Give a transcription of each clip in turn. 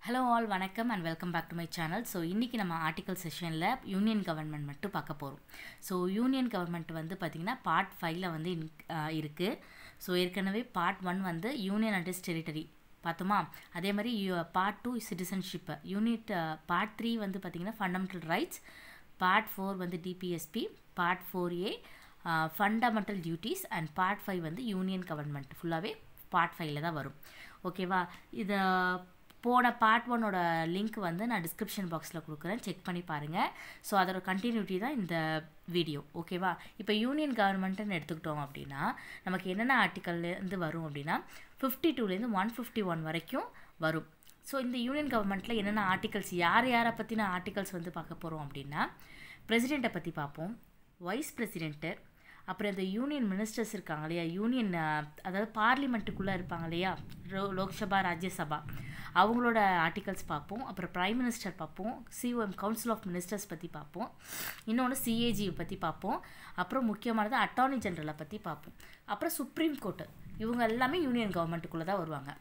Hello all, வணக்கம் and welcome back to my channel. So இன்னைக்கு நம்ம ஆர்டிகல் செஷன்ல யூனியன் கவர்மெண்ட் மட்டும் பார்க்க போறோம். So யூனியன் கவர்மெண்ட் வந்து பாத்தீங்கன்னா பார்ட் 5ல வந்து இருக்கு. So ஏற்கனவே பார்ட் 1 வந்து யூனியன் அண்ட் இட்ஸ் டெரிட்டரி பார்த்தோமா. அதே மாதிரி பார்ட் 2 சிட்டிசன்ஷிப் யூனிட் பார்ட் 3 வந்து பாத்தீங்கன்னா ஃபண்டமெண்டல் ரைட்ஸ், பார்ட் 4 வந்து dpsp, part 4a fundamental duties and part 5 வந்து யூனியன் கவர்மெண்ட் ஃபுல்லாவே பார்ட் 5ல தான் வரும். ஓகேவா? இத போன பார்ட் 1ஓட லிங்க் வந்து நான் டிஸ்கிரிப்ஷன் பாக்ஸில் கொடுக்குறேன், செக் பண்ணி பாருங்கள். ஸோ அதோட கண்டினியூட்டி தான் இந்த வீடியோ. ஓகேவா? இப்போ யூனியன் கவர்மெண்ட்டுன்னு எடுத்துக்கிட்டோம் அப்படின்னா நமக்கு என்னென்ன ஆர்டிக்கல்லேருந்து வரும் அப்படின்னா 52லேருந்து 151 வரைக்கும் வரும். ஸோ இந்த யூனியன் கவர்மெண்ட்டில் என்னென்ன ஆர்டிகல்ஸ், யாரை பற்றின ஆர்டிகல்ஸ் வந்து பார்க்க போகிறோம் அப்படின்னா பிரசிடெண்ட்டை பற்றி பார்ப்போம், வைஸ் பிரசிடெண்ட்டு, அப்புறம் இந்த யூனியன் மினிஸ்டர்ஸ் இருக்காங்க இல்லையா, யூனியன் அதாவது பார்லிமெண்ட்டுக்குள்ளே இருப்பாங்க இல்லையா, லோக்சபா ராஜ்யசபா, அவங்களோட ஆர்டிகல்ஸ் பார்ப்போம். அப்புறம் ப்ரைம் மினிஸ்டர் பார்ப்போம், சிஓஎம் கவுன்சில் ஆஃப் மினிஸ்டர்ஸ் பற்றி பார்ப்போம், இன்னொன்று சிஏஜி பற்றி பார்ப்போம், அப்புறம் முக்கியமானது அட்டார்னி ஜெனரலை பற்றி பார்ப்போம், அப்புறம் சுப்ரீம் கோர்ட்டு. இவங்க எல்லாமே யூனியன் கவர்மெண்ட்டுக்குள்ளே தான் வருவாங்க.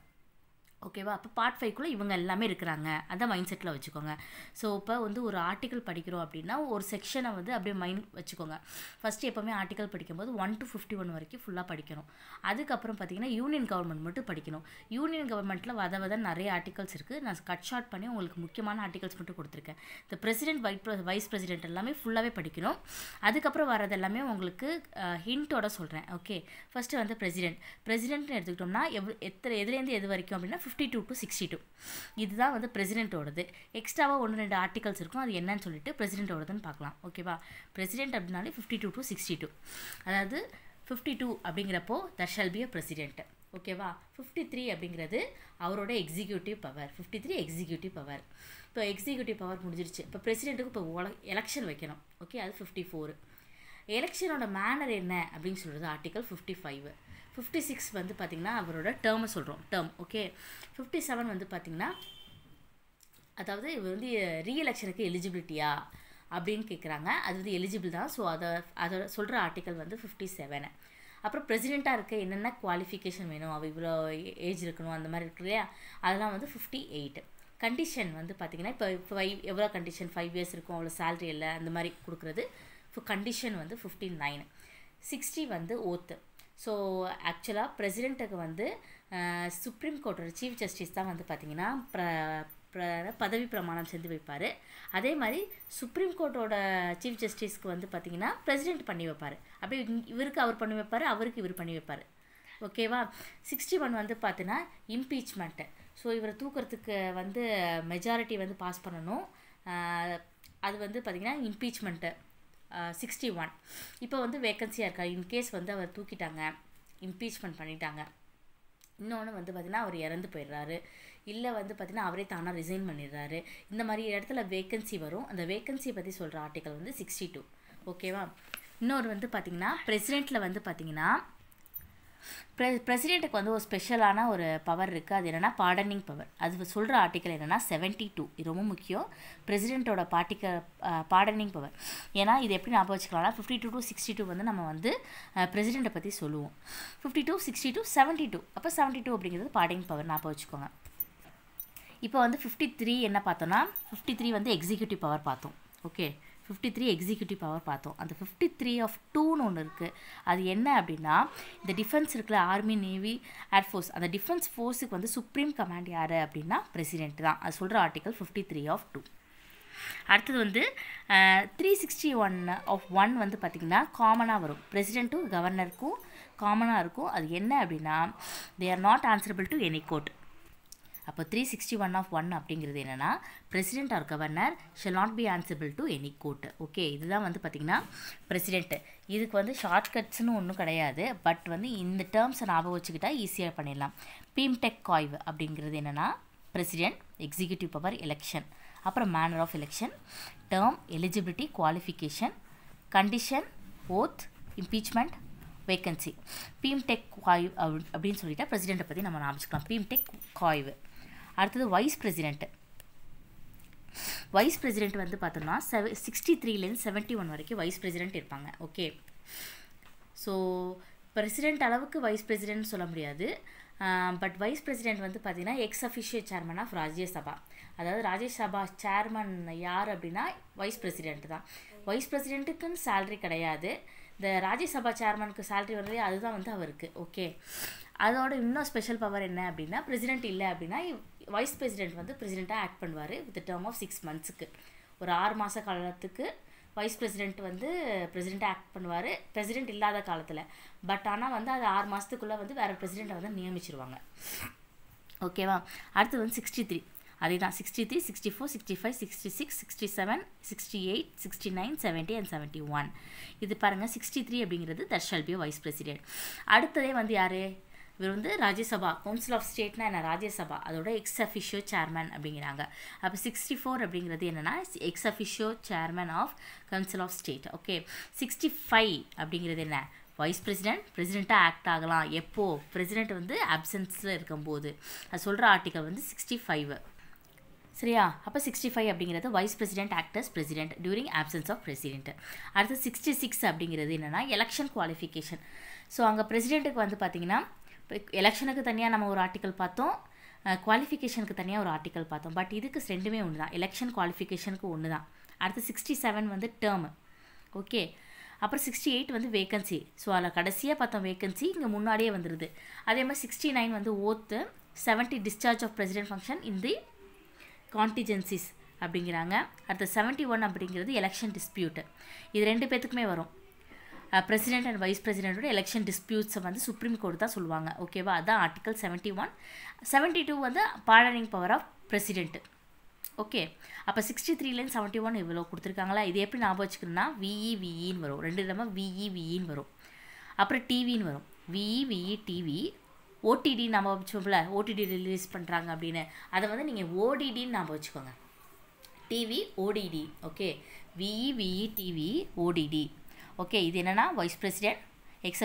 ஓகேவா? அப்போ பார்ட் 5க்குள்ளே இவங்க எல்லாமே இருக்கிறாங்க, அதை மைண்ட் செட்டில் வச்சுக்கோங்க. ஸோ இப்போ வந்து ஒரு ஆர்டிக்கல் படிக்கிறோம் அப்படின்னா ஒரு செக்ஷனை வந்து அப்படியே மைண்ட் வச்சுக்கோங்க. ஃபஸ்ட்டு எப்போவுமே ஆர்டிக்கல் படிக்கும்போது 1 to 51 வரைக்கும் ஃபுல்லாக படிக்கணும். அதுக்கப்புறம் பார்த்தீங்கன்னா யூனியன் கவர்மெண்ட் மட்டும் படிக்கணும். யூனியன் கவர்மெண்ட்டில் வத நிறைய ஆர்டிகல்ஸ் இருக்குது. நான் கட் ஷார்ட் பண்ணி உங்களுக்கு முக்கியமான ஆர்டிகல்ஸ் மட்டும் கொடுத்துருக்கேன். இந்த பிரசிடென்ட், வைஸ் பிரசிடென்ட் எல்லாமே ஃபுல்லாகவே படிக்கணும். அதுக்கப்புறம் வரது எல்லாமே உங்களுக்கு ஹிண்ட்டோட சொல்கிறேன். ஓகே, ஃபஸ்ட்டு வந்து பிரசிடென்ட்னு எடுத்துக்கிட்டோம்னா எதுலேருந்து எது வரைக்கும் அப்படின்னா 52 to 62 இதுதான் வந்து பிரசிடென்ட்டோடது. எக்ஸ்ட்ராவாக 1-2 ஆர்டிகல்ஸ் இருக்கும், அது என்னன்னு சொல்லிட்டு பிரசிடென்ட்டோடதுன்னு பார்க்கலாம். ஓகேவா? பிரசிடென்ட் அப்படின்னாலே 52 to 62, அதாவது 52 அப்படிங்கிறப்போ that shall be a president. ஓகேவா? 53 அப்படிங்கிறது அவரோட எக்ஸிக்யூட்டிவ் பவர். 53 executive power. இப்போ எக்ஸிக்யூட்டிவ் பவர் முடிஞ்சிருச்சு. இப்போ பிரசிடென்ட்டுக்கு இப்போ எலெக்ஷன் வைக்கணும். ஓகே, அது 54. எலெக்ஷனோட மேனர் என்ன அப்படின்னு சொல்கிறது ஆர்டிகல் 55. 56 வந்து பார்த்திங்கன்னா அவரோட டேர்மை சொல்கிறோம், டேர்ம். ஓகே, 57 வந்து பார்த்திங்கன்னா அதாவது இவர் வந்து ரீஎலெக்ஷனுக்கு எலிஜிபிலிட்டியா அப்படின்னு கேட்குறாங்க. அது வந்து எலிஜிபிள் தான். ஸோ அதை சொல்கிற ஆர்டிக்கல் வந்து 57. அப்புறம் பிரசிடெண்ட்டாக இருக்க என்னென்ன குவாலிஃபிகேஷன் வேணும், அவள் இவ்வளோ ஏஜ் இருக்கணும், அந்த மாதிரி இருக்கு இல்லையா, அதெல்லாம் வந்து 58. கண்டிஷன் வந்து பார்த்திங்கன்னா இப்போ எவ்வளோ கண்டிஷன், 5 years இருக்கும், அவ்வளோ சேலரி இல்லை, அந்த மாதிரி கொடுக்குறது. இப்போ கண்டிஷன் வந்து 59. 60 வந்து ஓத்து. ஸோ ஆக்சுவலாக பிரசிடெண்ட்டுக்கு வந்து சுப்ரீம் கோர்ட்டோட சீஃப் ஜஸ்டிஸ் தான் வந்து பார்த்திங்கன்னா பதவி பிரமாணம் செஞ்சு வைப்பார். அதே மாதிரி சுப்ரீம் கோர்ட்டோட சீஃப் ஜஸ்டிஸ்க்கு வந்து பார்த்திங்கன்னா பிரசிடெண்ட் பண்ணி வைப்பார். அப்படியே இவருக்கு அவர் பண்ணி வைப்பார், அவருக்கு இவர் பண்ணி வைப்பார். ஓகேவா? 61 வந்து பார்த்தீங்கன்னா இம்பீச்மெண்ட்டு. ஸோ இவரை தூக்கிறதுக்கு வந்து மெஜாரிட்டி வந்து பாஸ் பண்ணணும். அது வந்து பார்த்திங்கன்னா இம்பீச்மெண்ட்டு. 61 இப்போ வந்து வேக்கன்சியாக இருக்கா, இன்கேஸ் வந்து அவர் தூக்கிட்டாங்க, இம்பீச்மெண்ட் பண்ணிட்டாங்க, இன்னொன்று வந்து பார்த்திங்கன்னா அவர் இறந்து போயிடுறாரு, இல்லை வந்து பார்த்திங்கன்னா அவரே தானாக ரிசைன் பண்ணிடுறாரு, இந்த மாதிரி இடத்துல வேக்கன்சி வரும். அந்த வேக்கன்சியை பற்றி சொல்கிற ஆர்டிக்கல் வந்து 62. ஓகேவா? இன்னொரு வந்து பார்த்திங்கன்னா பிரசிடெண்ட்டில் வந்து பார்த்திங்கன்னா பிரசிடெண்ட்டுக்கு வந்து ஒரு ஸ்பெஷலான ஒரு பவர் இருக்குது. அது என்னென்னா பார்டனிங் பவர். அது சொல்கிற ஆர்டிக்கல் என்னென்னா 72. இது ரொம்ப முக்கியம், பிரசிடெண்ட்டோட பார்டனிங் பவர். ஏன்னா இது எப்படி ஞாபகம் வச்சுக்கலாம்னா 52 to 62 வந்து நம்ம வந்து பிரசிடெண்ட்டை பற்றி சொல்லுவோம். 52, 62, 72. அப்போ 72 அப்படிங்கிறது பார்டனிங் பவர், ஞாபகம் வச்சுக்கோங்க. இப்போ வந்து 53 என்ன பார்த்தோன்னா 53 வந்து எக்ஸிக்யூட்டிவ் பவர் பார்த்தோம். ஓகே, 53 எக்ஸிக்யூட்டிவ் பவர் பார்த்தோம். அந்த 53 of 2ன்னு ஒன்று இருக்குது. அது என்ன அப்படின்னா இந்த டிஃபென்ஸ் இருக்குல்ல, ஆர்மி, நேவி, ஏர்ஃபோர்ஸ், அந்த டிஃபென்ஸ் ஃபோர்ஸுக்கு வந்து சுப்ரீம் கமாண்ட் யார் அப்படின்னா பிரசிடெண்ட் தான். அது சொல்கிற ஆர்டிக்கல் 53 of 2. அடுத்தது வந்து 361 of 1 வந்து பார்த்திங்கன்னா காமனாக வரும், பிரசிடெண்ட்டும் கவர்னருக்கும் காமனாக இருக்கும். அது என்ன அப்படின்னா they are not answerable to any court. அப்போ 361 of 1 அப்படிங்கிறது என்னென்னா president or governor shall not be answerable to any court. Okay, இதுதான் வந்து பார்த்திங்கன்னா பிரசிடெண்ட்டு. இதுக்கு வந்து ஷார்ட்கட்ஸ்னு ஒன்றும் கிடையாது, பட் வந்து இந்த டேர்ம்ஸை ஞாபகம் வச்சுக்கிட்டா ஈஸியாக பண்ணிடலாம். பீம்டெக் காய்வு அப்படிங்கிறது என்னென்னா பிரசிடெண்ட், எக்ஸிக்யூட்டிவ் பவர், எலெக்ஷன், அப்புறம் manner of election, term, eligibility, qualification, condition, oath, impeachment, vacancy. பீம்டெக் காய்வு அப்படின்னு சொல்லிட்டா பிரசிடெண்ட்டை பற்றி நம்ம ஞாபகம். பீம்டெக் காய்வு. அடுத்தது வைஸ் பிரசிடெண்ட்டு. வைஸ் பிரசிடெண்ட் வந்து பார்த்தோம்னா 63லேருந்து 71 வரைக்கும் வைஸ் பிரசிடெண்ட் இருப்பாங்க. ஓகே, ஸோ பிரசிடெண்ட் அளவுக்கு வைஸ் பிரசிடெண்ட் சொல்ல முடியாது, பட் வைஸ் பிரசிடெண்ட் வந்து பார்த்திங்கன்னா ex official chairman of Rajya Sabha. அதாவது ராஜ்யசபா சேர்மன் யார் அப்படின்னா வைஸ் பிரசிடெண்ட் தான். வைஸ் பிரசிடெண்ட்டுக்குன்னு சேலரி கிடையாது. இந்த ராஜ்யசபா சேர்மனுக்கு சேலரி வர்றதே அதுதான் வந்து அவருக்கு. ஓகே, அதோட இன்னும் ஸ்பெஷல் பவர் என்ன அப்படின்னா பிரசிடெண்ட் இல்லை அப்படின்னா வைஸ் பிரசிடெண்ட் வந்து பிரசிடெண்ட்டாக ஆக்ட் பண்ணுவார் வித் டேர்ம் ஆஃப் 6 monthsக்கு. ஒரு 6 மாத காலத்துக்கு வைஸ் பிரசிடெண்ட் வந்து பிரசிடெண்ட்டாக ஆக்ட் பண்ணுவார் பிரசிடெண்ட் இல்லாத காலத்தில். பட் ஆனால் வந்து அது 6 மாதத்துக்குள்ளே வந்து வேறு பிரசிடெண்ட்டை வந்து நியமிச்சிருவாங்க. ஓகேவா? அடுத்து வந்து 63 அதே தான் 63, 64, 65, 66, 67, 68, 69, 70 and 71. இது பாருங்கள் 63 அப்படிங்கிறது that shall be vice president. அடுத்ததே வந்து யார்? இவர் வந்து ராஜ்யசபா கவுன்சில் ஆஃப் ஸ்டேட்னா என்ன? ராஜ்யசபா அதோட எக்ஸ் அஃபிஷியோ சேர்மன் அப்படிங்கிறாங்க. அப்போ 64 அப்படிங்கிறது என்னென்னா ex officio chairman of council of state. Okay, 65 அப்படிங்கிறது என்ன? வைஸ் பிரசிடெண்ட் பிரசிடெண்ட்டாக ஆக்ட் ஆகலாம் எப்போ? பிரசிடெண்ட் வந்து அப்சன்ஸில் இருக்கும்போது. அது சொல்கிற ஆர்டிக்கல் வந்து 65. சரியா? அப்போ 65 அப்படிங்கிறது vice president actors president during absence of president. அடுத்து 66 அப்படிங்கிறது என்னென்னா எலெக்ஷன் குவாலிஃபிகேஷன். ஸோ அங்கே பிரசிடெண்ட்டுக்கு வந்து பார்த்திங்கன்னா எலெக்ஷனுக்கு தனியாக நம்ம ஒரு ஆர்டிக்கல் பார்த்தோம், குவாலிஃபிகேஷனுக்கு தனியாக ஒரு ஆர்டிக்கல் பார்த்தோம். பட் இதுக்கு ரெண்டுமே ஒன்று தான், எலெக்ஷன் குவாலிஃபிகேஷனுக்கு ஒன்று தான். அடுத்து 67 வந்து டேர்மு. ஓகே, அப்புறம் 68 வந்து வேக்கன்சி. ஸோ அதில் கடைசியாக பார்த்தோம் வேக்கன்சி, இங்கே முன்னாடியே வந்துடுது. அதே மாதிரி 69 வந்து ஓத்து, 70 டிஸ்சார்ஜ் ஆஃப் பிரசிடெண்ட் ஃபங்க்ஷன் இன் தி கான்டிஜென்சிஸ் அப்படிங்கிறாங்க. அடுத்து 71 அப்படிங்கிறது எலெக்ஷன் டிஸ்பியூட்டு. இது ரெண்டு பேத்துக்குமே வரும். பிரசிடெண்ட் அண்ட் வைஸ் பிரசிடெண்ட்டோட எலெக்ஷன் டிஸ்பியூட்ஸை வந்து சுப்ரீம் கோர்ட் தான் சொல்லுவாங்க. ஓகேவா? அதுதான் ஆர்டிக்கல் 71. 72 வந்து pardoning power of president. Okay, அப்போ 63லேருந்து 71 இவ்வளோ கொடுத்துருக்காங்களா? இது எப்படி ஞாபகம் வச்சுக்கணும்னா விஇன்னு வரும், ரெண்டு இல்லாமல் விஇன்னு வரும். அப்புறம் டிவின்னு வரும், விஇ டிவி. ஓடிடி நம்ம வச்சுக்கோங்கள, ஓடிடி ரிலீஸ் பண்ணுறாங்க அப்படின்னு, அதை வந்து நீங்கள் ஓடிடின்னு ஞாபகம் வச்சுக்கோங்க. TV OTT. Okay, VE TV OTT. Okay, இது என்னென்னா vice president ex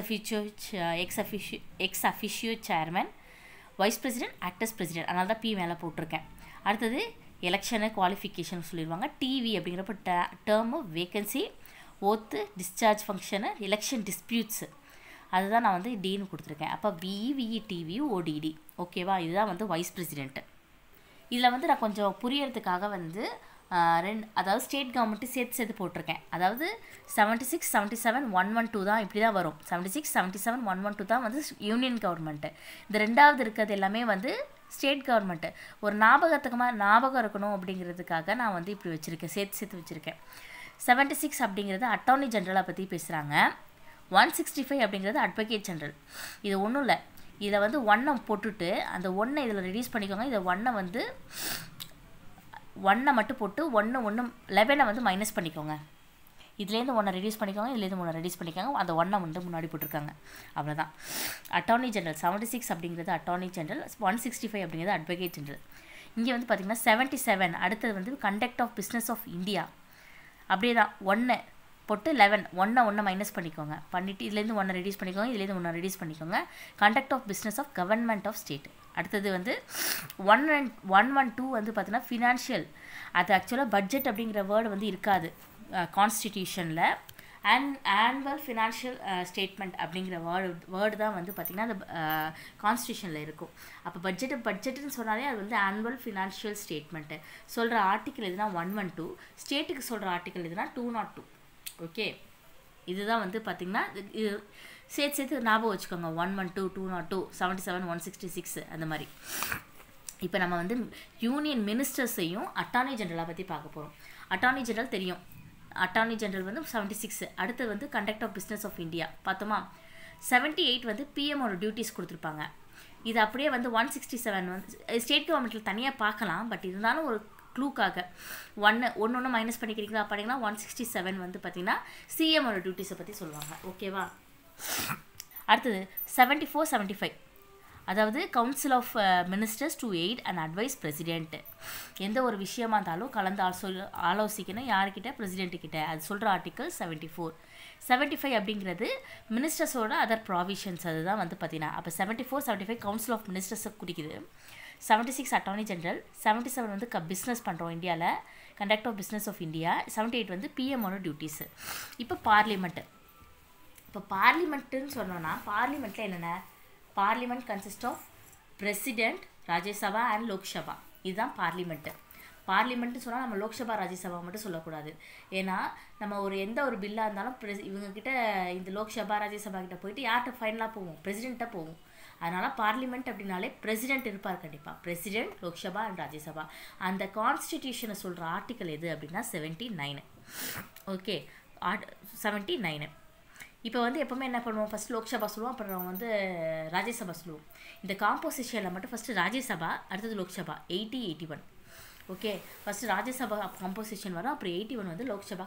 officio chairman, vice president actors president, அதனால தான் பி மேலே போட்டிருக்கேன். அடுத்தது எலெக்ஷனு குவாலிஃபிகேஷன் சொல்லிடுவாங்க. டிவி அப்படிங்கிறப்ப term, vacancy, oath, discharge function, election disputes, அதுதான் நான் வந்து டின்னு கொடுத்துருக்கேன். அப்போ விஇ டிவி ஓடிடி. ஓகேவா? இதுதான் வந்து வைஸ் பிரசிடெண்ட்டு. இதில் வந்து நான் கொஞ்சம் புரியறதுக்காக வந்து அதாவது ஸ்டேட் கவர்மெண்ட்டு சேர்த்து போட்டிருக்கேன். அதாவது 76, 77, 112 தான் இப்படி தான் வரும். 76, 77, 112 தான் வந்து யூனியன் கவர்மெண்ட்டு. இந்த ரெண்டாவது இருக்கிறது எல்லாமே வந்து ஸ்டேட் கவர்மெண்ட்டு. ஒரு ஞாபகம் இருக்கணும் அப்படிங்கிறதுக்காக நான் வந்து இப்படி வச்சுருக்கேன், சேர்த்து வச்சுருக்கேன். 76 அப்படிங்கிறது அட்டார்னி ஜெனரலை பற்றி பேசுகிறாங்க. 165 அப்படிங்கிறது அட்வொகேட் ஜெனரல். இது ஒன்றும் இல்லை, இதில் வந்து 1 போட்டுட்டு அந்த 1 இதில் ரெடியூஸ் பண்ணிக்கோங்க. இதை 1 வந்து 1 மட்டும் போட்டு 11 வந்து மைனஸ் பண்ணிக்கோங்க. இதுலேருந்து 1 ரெடியூஸ் பண்ணிக்கோங்க, இதுலேருந்து 1 ரெடியூஸ் பண்ணிக்கோங்க. அந்த 1 வந்து முன்னாடி போட்டிருக்காங்க, அவ்வளோதான். அட்டார்னி ஜெனரல் 76 அப்படிங்கிறது அட்டார்னி ஜெனரல், 165 அப்படிங்கிறது அட்வொகேட் ஜெனரல். இங்கே வந்து பார்த்திங்கன்னா 77 அடுத்தது வந்து conduct of business of India. அப்படியே தான் 1 போட்டு 11 1 மைனஸ் பண்ணிக்கோங்க. பண்ணிவிட்டு இதுலேருந்து 1 ரெடியூஸ் பண்ணிக்கோங்க, இதுலேருந்து 1 ரெடியூஸ் பண்ணிக்கோங்க. Conduct of business of government of state. அடுத்தது வந்து 112 வந்து பார்த்தீங்கன்னா ஃபினான்ஷியல். அது ஆக்சுவலாக பட்ஜெட் அப்படிங்கிற வேர்டு வந்து இருக்காது கான்ஸ்டிடியூஷனில். ஆனுவல் ஃபினான்ஷியல் ஸ்டேட்மெண்ட் அப்படிங்கிற வேர்டு தான் வந்து பார்த்திங்கன்னா அது கான்ஸ்டியூஷனில் இருக்கும். அப்போ பட்ஜெட்டுன்னு சொன்னாலே அது வந்து ஆனுவல் ஃபினான்ஷியல் ஸ்டேட்மெண்ட்டு சொல்கிற ஆர்டிக்கல் எதுனா 112, ஸ்டேட்டுக்கு சொல்கிற ஆர்டிக்கல் எதுனா 202. ஓகே, இதுதான் வந்து பார்த்திங்கன்னா இது சேர்த்து ஞாபகம் வச்சுக்கோங்க. 112, 202, 77, 166 அந்த மாதிரி. இப்போ நம்ம வந்து யூனியன் மினிஸ்டர்ஸையும் அட்டார்னி ஜெனரலை பற்றி பார்க்க போகிறோம். அட்டார்னி ஜெனரல் தெரியும், அட்டார்னி ஜெனரல் வந்து 76. அடுத்து வந்து conduct of business of India பார்த்தோமா. 78 வந்து பிஎம்மோட டியூட்டிஸ் கொடுத்துருப்பாங்க. இது அப்படியே வந்து 167 வந்து ஸ்டேட் கவர்மெண்ட்டில் தனியாக பார்க்கலாம். பட் இருந்தாலும் ஒரு க்ளூக்காக 1 மைனஸ் பண்ணிக்கிறீங்களா அப்படின்னா 167 வந்து பார்த்திங்கன்னா சிஎம்மோட டியூட்டிஸை பற்றி சொல்லுவாங்க. ஓகேவா? அடுத்தது 74, 75 அதாவது council of ministers to aid and advise president. எந்த ஒரு விஷயமா இருந்தாலும் கலந்து ஆலோசிக்கணும் யார்கிட்ட? பிரசிடென்ட்டுக்கிட்ட. அது சொல்கிற ஆர்டிக்கல் 74. 75 அப்படிங்கிறது மினிஸ்டர்ஸோட அதர் ப்ராவிஷன்ஸ், அதுதான் வந்து பார்த்தீங்கன்னா. அப்போ 74, 75 கவுன்சில் ஆஃப் மினிஸ்டர்ஸை குறிக்குது. 76 அட்டார்னி ஜெனரல். 77 வந்து பிஸ்னஸ் பண்ணுறோம் இந்தியாவில், conduct of business of India. 78 வந்து பிஎம்மோட டியூட்டிஸு. இப்போ பார்லிமெண்ட்டு. இப்போ பார்லிமெண்ட்டுன்னு சொன்னோன்னா பார்லிமெண்ட்டில் என்னென்ன? Parliament consist of president, Rajya Sabha and Lok Sabha. இதுதான் பார்லிமெண்ட்டு. பார்லிமெண்ட்டு சொன்னால் நம்ம லோக்சபா ராஜ்யசபா மட்டும் சொல்லக்கூடாது. ஏன்னா நம்ம எந்த ஒரு பில்லாக இருந்தாலும் இவங்கக்கிட்ட இந்த லோக்சபா ராஜ்யசபா கிட்ட போயிட்டு யார்கிட்ட ஃபைனலாக போவோம்? பிரசிடெண்ட்டாக போவோம். அதனால் பார்லிமெண்ட் அப்படின்னாலே பிரசிடெண்ட் இருப்பார் கண்டிப்பாக. President, Lok Sabha and Rajya Sabha. அந்த கான்ஸ்டிடியூஷனை சொல்கிற ஆர்டிக்கல் எது அப்படின்னா 79. ஓகே, 79. இப்போ எப்போவுமே என்ன பண்ணுவோம்? ஃபஸ்ட் லோக்சபா சொல்லுவோம், அப்புறம் ராஜ்யசபா சொல்லுவோம். இந்த காம்போசிஷனில் மட்டும் ஃபஸ்ட்டு ராஜ்யசபா, அடுத்தது Lok Sabha. 80, 81. Okay, first Rajya Sabha composition வரும், அப்புறம் 81 லோக்சபா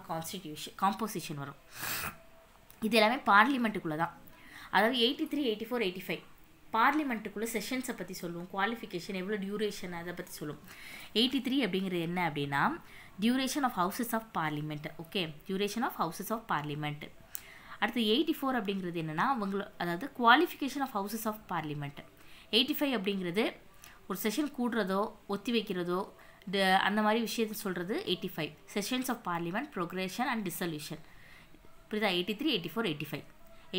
காம்போசிஷன் வரும். இது எல்லாமே பார்லிமெண்ட்டுக்குள்ளே தான். அதாவது 83, 84, 85 பார்லிமெண்ட்டுக்குள்ளே செஷன்ஸை பற்றி சொல்லுவோம். குவாலிஃபிகேஷன், எவ்வளோ டியூரேஷன், அதை பற்றி சொல்லுவோம். 83 அப்படிங்கிறது என்ன அப்படின்னா duration of houses of parliament. Okay, duration of houses of parliament. அடுத்து 84 அப்படிங்கிறது என்னென்னா அதாவது qualification of houses of parliament. 85 அப்படிங்கிறது ஒரு செஷன் கூடுறதோ ஒத்தி வைக்கிறதோ அந்த மாதிரி விஷயத்தை சொல்கிறது 85. Sessions of parliament, prorogation and dissolution. புரியுதா? 83, 84, 85.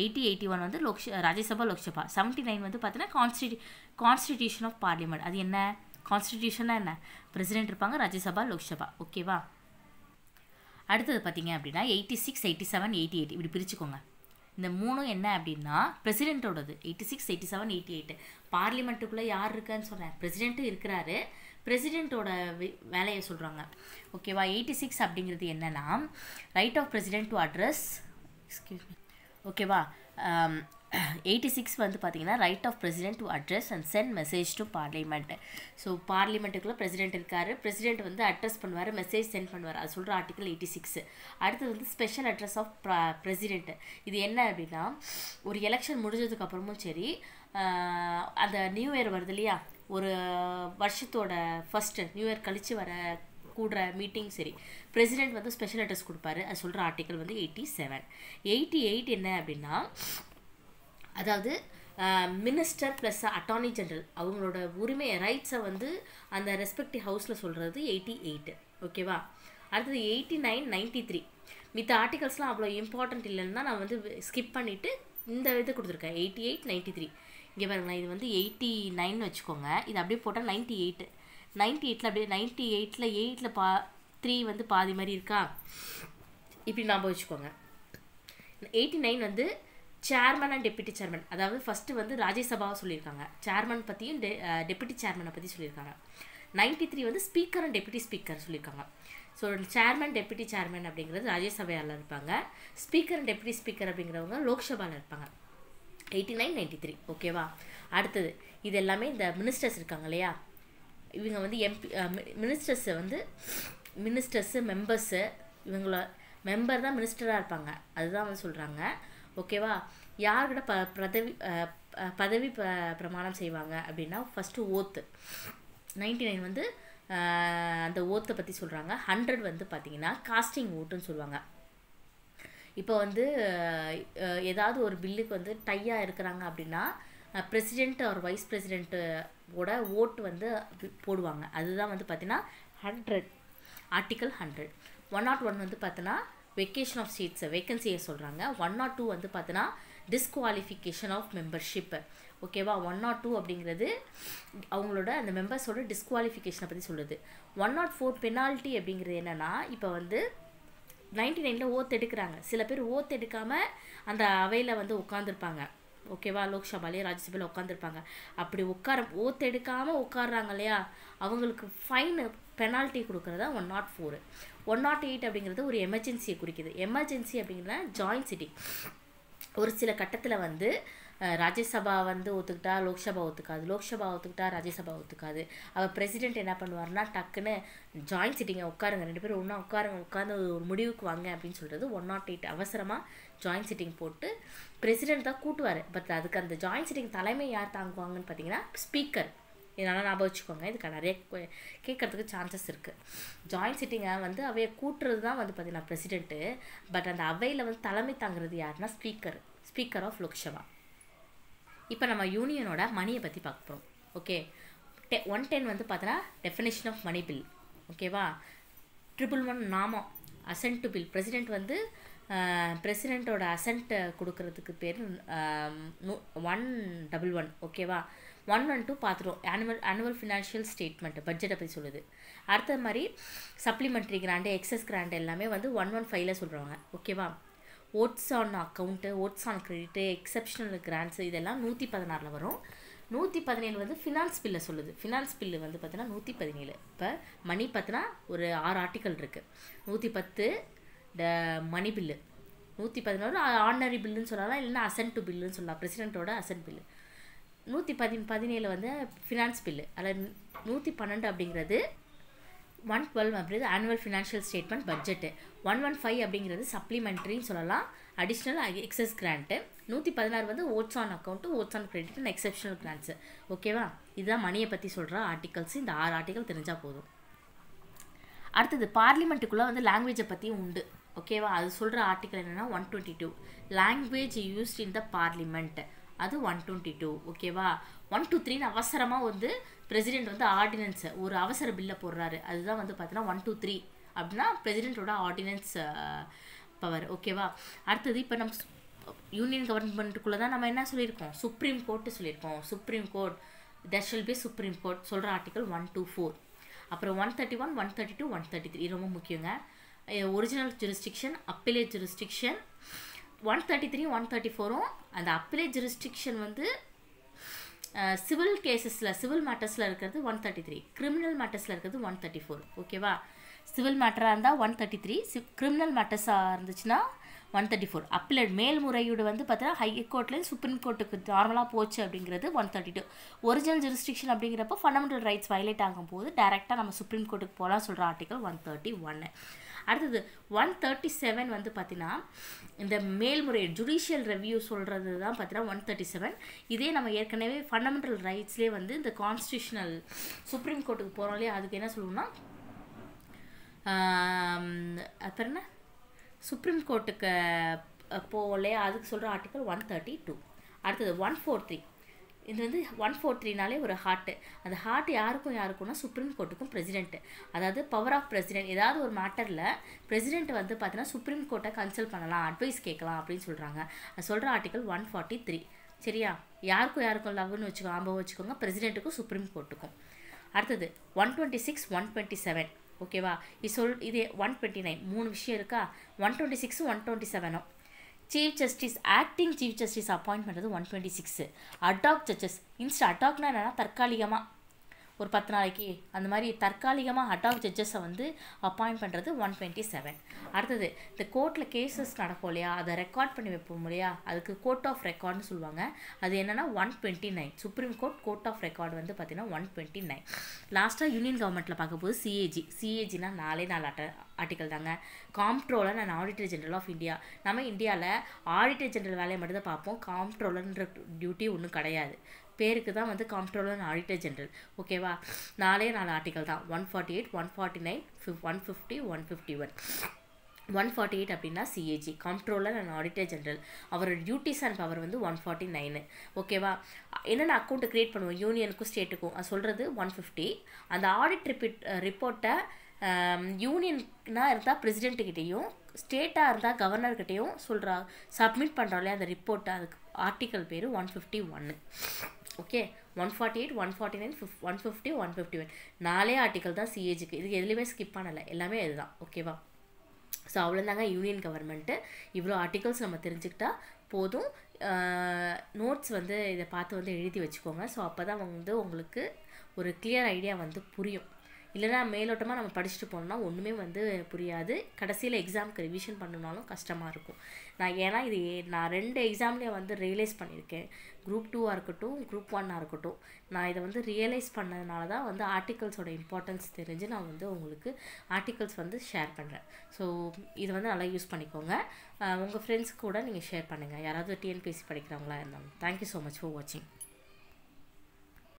80, 81 ராஜ்யசபா, லோக்சபா. 79 பார்த்தீங்கன்னா கான்ஸ்டிடியூஷன் ஆஃப் பார்லிமெண்ட். அது என்ன? கான்ஸ்டிடியூஷன்னா என்ன? பிரசிடென்ட் இருப்பாங்க, ராஜ்யசபா, லோக்சபா. ஓகேவா? அடுத்தது பார்த்தீங்க அப்படின்னா 86, 87, 88 இப்படி பிரிச்சுக்கோங்க. இந்த மூணும் என்ன அப்படின்னா பிரசிடென்ட்டோடது. 86, 87, 88 பார்லிமெண்ட்டுக்குள்ளே யார் இருக்கான்னு சொன்னேன்? பிரசிடென்ட்டும் இருக்கிறாரு. பிரசிடென்ட்டோட வேலையை சொல்கிறாங்க. ஓகேவா? 86 அப்படிங்கிறது என்னென்னா right of president to address, ஓகேவா? 86 பார்த்தீங்கன்னா right of president to address and send message to parliament. So பார்லிமெண்ட்டுக்குள்ளே பிரசிடென்ட் இருக்கார். பிரசிடென்ட் அட்ரஸ் பண்ணுவார், மெசேஜ் சென்ட் பண்ணுவார். அது சொல்கிற ஆர்டிக்கல் 86. அடுத்தது ஸ்பெஷல் அட்ரஸ் ஆஃப் பிரசிடென்ட். இது என்ன அப்படின்னா ஒரு எலெக்ஷன் முடிஞ்சதுக்கப்புறமும் சரி, அந்த நியூ இயர் வருது இல்லையா, ஒரு வருஷத்தோட ஃபஸ்ட்டு நியூ இயர் கழித்து வர கூடுற மீட்டிங் சரி, பிரசிடென்ட் ஸ்பெஷல் அட்ரஸ் கொடுப்பாரு. அது சொல்கிற ஆர்டிக்கல் 87. 88 என்ன அப்படின்னா அதாவது மினிஸ்டர் ப்ளஸ் அட்டார்னி ஜெனரல் அவங்களோட உரிமை ரைட்ஸை அந்த ரெஸ்பெக்டிவ் ஹவுஸில் சொல்கிறது 88. ஓகேவா? அடுத்தது 89, 93 மித்த ஆர்டிகல்ஸ்லாம் அவ்வளோ இம்பார்ட்டண்ட் இல்லைன்னா நான் ஸ்கிப் பண்ணிவிட்டு இந்த இது கொடுத்துருக்கேன். 88, 93. இங்கே பாருங்களேன், இது 89 வச்சுக்கோங்க. இது அப்படியே போட்டால் 98. 98 அப்படியே 98ல் 8ல் 3 பாதி மாதிரி இருக்கா, இப்படி ஞாபகம் வச்சுக்கோங்க. 89 சேர்மன் அண்ட் டெப்யூட்டி சேர்மன். அதாவது ஃபஸ்ட்டு ராஜ்யசபாவை சொல்லியிருக்காங்க, சேர்மன் பற்றியும் டெப்யூட்டி சேர்மனை பற்றி சொல்லியிருக்காங்க. 93 ஸ்பீக்கர் அண்ட் டெப்யூட்டி ஸ்பீக்கர் சொல்லியிருக்காங்க. ஸோ சேர்மன், டெப்யூட்டி சேர்மன் அப்படிங்கிறது ராஜ்யசபையால் இருப்பாங்க. ஸ்பீக்கர் அண்ட் டெப்யூட்டி ஸ்பீக்கர் அப்படிங்கிறவங்க லோக்சபாவில் இருப்பாங்க. 89, 93. ஓகேவா? அடுத்தது இது எல்லாமே இந்த மினிஸ்டர்ஸ் இருக்காங்க இல்லையா, இவங்க எம்பி மினிஸ்டர்ஸு மெம்பர்ஸு, இவங்கள மெம்பர் தான் மினிஸ்டராக இருப்பாங்க. அதுதான் சொல்கிறாங்க. ஓகேவா? யார்கிட்ட பதவி பிரமாணம் செய்வாங்க அப்படின்னா ஃபஸ்ட்டு ஓத்து. 99 அந்த ஓத்தை பற்றி சொல்கிறாங்க. 100 பார்த்திங்கன்னா காஸ்டிங் ஓட்டுன்னு சொல்லுவாங்க. இப்போ ஏதாவது ஒரு பில்லுக்கு டையாக இருக்கிறாங்க அப்படின்னா பிரசிடென்ட் ஒரு வைஸ் பிரசிடென்ட்டோட ஓட்டு போடுவாங்க. அதுதான் பார்த்தீங்கன்னா 100, ஆர்டிக்கல் 100. 101 பார்த்தோன்னா வெக்கேஷன் ஆஃப் சீட்ஸை வேக்கன்சியை சொல்கிறாங்க. 102 பார்த்தோன்னா டிஸ்குவாலிஃபிகேஷன் ஆஃப் மெம்பர்ஷிப். ஓகேவா? 102 அப்படிங்கிறது அவங்களோட அந்த மெம்பர்ஸோட டிஸ்குவாலிஃபிகேஷனை பற்றி சொல்லுது. 104 பெனால்ட்டி அப்படிங்கிறது என்னென்னா இப்போ 99ல் ஓத்து எடுக்கிறாங்க. சில பேர் ஓத்து எடுக்காமல் அந்த அவையில் உட்காந்துருப்பாங்க. ஓகேவா? லோக்சபாலேயே ராஜ்யசபாவில் உட்காந்துருப்பாங்க. அப்படி ஓத்து எடுக்காமல் உட்காடுறாங்க இல்லையா, அவங்களுக்கு ஃபைனு பெனால்ட்டி கொடுக்குறதா 104. 108 அப்படிங்கிறது ஒரு எமர்ஜென்சியை குறிக்குது. எமர்ஜென்சி அப்படிங்கிறத ஜாயின்ட் சிட்டிங். ஒரு சில கட்டத்தில் ராஜ்யசபா ஒத்துக்கிட்டா லோக்சபா ஒத்துக்காது, லோக்சபா ஒத்துக்கிட்டா ராஜ்யசபா ஒத்துக்காது. அவர் பிரசிடென்ட் என்ன பண்ணுவார்னா டக்குன்னு ஜாயின்ட் சிட்டிங்கை உட்காருங்க, 2 பேரும் ஒன்றா உட்காந்து ஒரு முடிவுக்கு வாங்க அப்படின்னு சொல்கிறது 108. அவசரமாக ஜாயின்ட் சிட்டிங் போட்டு பிரசிடென்ட் தான் கூட்டுவார். பட் அதுக்கு அந்த ஜாயின்ட் சிட்டிங் தலைமை யார் தாங்குவாங்கன்னு பார்த்தீங்கன்னா ஸ்பீக்கர். இதனால் ஞாபகம் வச்சுக்கோங்க, இதுக்கு நிறைய கேட்கறதுக்கு சான்சஸ் இருக்குது. ஜாயின்ட் சிட்டிங்கை அவையை கூட்டுறது தான் பார்த்தீங்கன்னா பிரசிடென்ட்டு. பட் அந்த அவையில் தலைமை தாங்கிறது யாருன்னா ஸ்பீக்கர் ஆஃப் லோக்சபா. இப்போ நம்ம யூனியனோட மணியை பற்றி பார்க்க போகிறோம். ஓகே, 110 பார்த்தோன்னா டெஃபினேஷன் ஆஃப் மணி பில். ஓகேவா? 111 நாமம் அசென்ட் டு பில். பிரசிடென்ட்டோட அசென்ட் கொடுக்கறதுக்கு பேர் 111. ஓகேவா? 112 பார்த்துட்டோம். ஆனுவல் ஃபினான்ஷியல் ஸ்டேட்மெண்ட் பட்ஜெட்டை பற்றி சொல்லுது. அடுத்த மாதிரி சப்ளிமெண்ட்ரி கிராண்டு, எக்ஸஸ் கிராண்டு எல்லாமே வந்து 115ல் சொல்கிறாங்க. ஓகேவா? Votes on account, votes on credit, exceptional grants இதெல்லாம் 116ல் வரும். 117 வந்து ஃபினான்ஸ் பில்லை சொல்லுது. ஃபினான்ஸ் பில்லு வந்து பார்த்தீங்கன்னா 117. இப்போ மணி பார்த்தினா ஒரு 6 ஆர்டிக்கல் இருக்குது. 110 மணி பில்லு, 111 ஆர்டினரி பில்லுன்னு சொல்லலாம், இல்லைன்னா அசென்ட் டு பில்லுன்னு சொல்லலாம், பிரசிடென்ட்டோட அசென்ட் பில்லு. 117 வந்து ஃபினான்ஸ் பில்லு. அதில் 112 அப்படிங்கிறது 112 அப்படிங்கிறது ஆனுவல் ஃபினான்ஷியல் ஸ்டேட்மெண்ட் பட்ஜெட்டு. 115 அப்படிங்கிறது சப்ளிமெண்ட்ரின்னு சொல்லலாம், அடிஷ்னல் எக்ஸஸ் கிராண்ட்டு. 116 வந்து votes on account, votes on credit and exceptional grants. ஓகேவா? இதுதான் மணியை பற்றி சொல்கிற ஆர்டிகல்ஸ். இந்த 6 ஆர்டிக்கல் தெரிஞ்சால் போதும். அடுத்தது பார்லிமெண்ட்டுக்குள்ளே வந்து லாங்குவேஜை பற்றியும் உண்டு. ஓகேவா? அது சொல்கிற ஆர்டிக்கல் என்னென்னா 122 language used in the parliament, அது 122. ஓகேவா? 123 அவசரமாக வந்து பிரசிடெண்ட் வந்து ஆர்டினன்ஸை ஒரு அவசர பில்லை போடுறாரு, அதுதான் வந்து பார்த்தீங்கன்னா 123 அப்படின்னா பிரசிடெண்ட்டோட ஆர்டினன்ஸ் பவர். ஓகேவா? அடுத்தது இப்போ நம்ம யூனியன் கவர்மெண்ட்டுக்குள்ளே தான் நம்ம என்ன சொல்லியிருக்கோம், சுப்ரீம் கோர்ட்டு சொல்லியிருக்கோம். Supreme court, there shall be supreme court சொல்கிற ஆர்டிக்கல் 124. அப்புறம் 131, 132, 133 ரொம்ப முக்கியங்க. Original jurisdiction, appellate jurisdiction. 133, 134ம் அந்த அப்பீலேட் ஜூரிஸ்டிக்ஷன் வந்து சிவில் கேசஸில், சிவில் மேட்டர்ஸில் இருக்கிறது 133, கிரிமினல் மேட்டர்ஸில் இருக்கிறது 134. ஓகேவா? சிவில் மேட்டராக இருந்தால் 133, கிரிமினல் மேட்டர்ஸாக இருந்துச்சுன்னா 134. அப்பீலேட் மேல்முறையீடு வந்து பார்த்தீங்கன்னா ஹை கோர்ட்லேருந்து சுப்ரீம் கோர்ட்டுக்கு நார்மலாக போச்சு அப்படிங்கிறது 132. ஒரிஜினல் ஜூரிஸ்டிக்ஷன் அப்படிங்கிறப்ப ஃபண்டமெண்டல் ரைட்ஸ் வயலேட் ஆகும்போது டேரெக்டாக நம்ம சுப்ரீம் கோர்ட்டுக்கு போகலாம் சொல்கிற ஆர்டிக்கல் 131. அடுத்தது 137 வந்து பார்த்தீங்கன்னா இந்த மேல்முறையீடு ஜுடிஷியல் ரெவ்யூ சொல்கிறது தான் பார்த்தீங்கன்னா 137. இதே நம்ம ஏற்கனவே ஃபண்டமெண்டல் ரைட்ஸ்லேயே வந்து இந்த கான்ஸ்டியூஷனல் சுப்ரீம் கோர்ட்டுக்கு போகிறோம் இல்லையா, அதுக்கு என்ன சொல்லுவோம்னா அப்புறம் என்ன சுப்ரீம் கோர்ட்டுக்கு போகலையே, அதுக்கு சொல்கிற ஆர்டிக்கல் 132. அடுத்தது 143. இது வந்து 143நாலே ஒரு ஹார்ட்டு. அந்த ஹார்ட் யாருக்கும்னா சுப்ரீம் கோர்ட்டுக்கும் பிரசிடென்ட்டு. அதாவது பவர் ஆஃப் பிரசிடென்ட். ஏதாவது ஒரு மேட்டரில் பிரசிடென்ட் வந்து பார்த்தீங்கன்னா சுப்ரீம் கோர்ட்டை கன்சல்ட் பண்ணலாம், அட்வைஸ் கேட்கலாம் அப்படின்னு சொல்கிறாங்க. அது சொல்கிற ஆர்டிக்கல் 143. சரியா? யாருக்கும் லவ்னு வச்சுக்கோங்க, ஆம்பம் வச்சுக்கோங்க, பிரசிடென்ட்டுக்கும் சுப்ரீம் கோர்ட்டுக்கும். அடுத்தது 126, 127. ஓகேவா? இது 129. 3 விஷயம் இருக்கா? 126, 127. Chief justice, acting chief justice appoint பண்ணுறது 126. அடாக் ஜட்ஜஸ், அடாக்னா என்னென்னா தற்காலிகமாக ஒரு 10 நாளைக்கு அந்த மாதிரி தற்காலிகமாக அடாக் ஜட்ஜஸை வந்து அப்பாயிண்ட் பண்ணுறது 127. அடுத்தது இந்த கோர்ட்டில் கேசஸ் நடக்கும் இல்லையா, அதை ரெக்கார்ட் பண்ணி வைப்போம் இல்லையா, அதுக்கு கோர்ட் ஆஃப் ரெக்கார்ட்னு சொல்லுவாங்க. அது என்னென்னா 129. சுப்ரீம் கோர்ட் ஆஃப் ரெக்கார்டு வந்து பார்த்திங்கன்னா 129. லாஸ்ட்டாக யூனியன் கவர்மெண்ட்டில் பார்க்கும்போது சிஏஜினா 4 ஆர்டிக்கல் தாங்க. Comptroller and auditor general of India. நம்ம இந்தியாவில் ஆடிட்டர் ஜெனரல் வேலையை மட்டும் தான் பார்ப்போம், காம்ப்ட்ரோலர்ன்ற டியூட்டி ஒன்றும் கிடையாது. பேருக்கு தான் வந்து காம்ப்ட்ரோலர் அண்ட் ஆடிட்டர் ஜெனரல். ஓகேவா? 4 ஆர்டிக்கல் தான். 148, 149, 150, 151. 148 அப்படின்னா சிஏஜி, காம்ப்ட்ரோலர் அண்ட் ஆடிட்டர் ஜெனரல். அவரோட டியூட்டிஸ் அண்ட் பவர் வந்து 149. ஓகேவா? என்னென்ன அக்கௌண்ட்டை க்ரியேட் பண்ணுவோம் யூனியனுக்கும் ஸ்டேட்டுக்கும், அது சொல்கிறது 150. அந்த ஆடிட் ரிப்போர்ட்டை யூனியன்னா இருந்தால் பிரசிடென்ட்டுக்கிட்டேயும், ஸ்டேட்டாக இருந்தால் கவர்னர்கிட்டையும் சப்மிட் பண்ணுறோம்லையே அந்த ரிப்போர்ட்டை, அதுக்கு ஆர்டிக்கல் பேர் 151. ஓகே? 148, 149, 150, 151 4 ஆர்டிக்கல் தான் சிஏஜிக்கு. இதுக்கு எதுலேயுமே ஸ்கிப் பண்ணலை, எல்லாமே இதுதான். ஓகேவா? ஸோ அவ்வளோதாங்க யூனியன் கவர்மெண்ட்டு. இவ்வளோ ஆர்டிகல்ஸ் நம்ம தெரிஞ்சுக்கிட்டா போதும். நோட்ஸ் வந்து இதை பார்த்து வந்து எழுதி வச்சுக்கோங்க. ஸோ அப்போ தான் வந்து உங்களுக்கு ஒரு கிளியர் ஐடியா வந்து புரியும். இல்லைனா மேலோட்டமாக நம்ம படிச்சுட்டு போனோம்னா ஒன்றுமே வந்து புரியாது. கடைசியில் எக்ஸாமுக்கு ரிவிஷன் பண்ணணுனாலும் கஷ்டமாக இருக்கும். ஏன்னா நான் 2 எக்ஸாம்லேயே வந்து ரியலைஸ் பண்ணியிருக்கேன். குரூப் 2ஆக இருக்கட்டும், குரூப் 1ஆக இருக்கட்டும். நான் இதை வந்து ரியலைஸ் பண்ணதுனால தான் வந்து ஆர்டிகல்ஸோட இம்பார்ட்டன்ஸ் தெரிஞ்சு நான் வந்து உங்களுக்கு ஆர்டிகல்ஸ் வந்து ஷேர் பண்ணுறேன். ஸோ இதை வந்து நல்லா யூஸ் பண்ணிக்கோங்க. உங்கள் ஃப்ரெண்ட்ஸ் கூட நீங்கள் ஷேர் பண்ணுங்கள், யாராவது டிஎன்பிஎஸ்சி படிக்கிறவங்களா இருந்தாலும். தேங்க்யூ ஸோ மச் ஃபார் வாட்சிங்.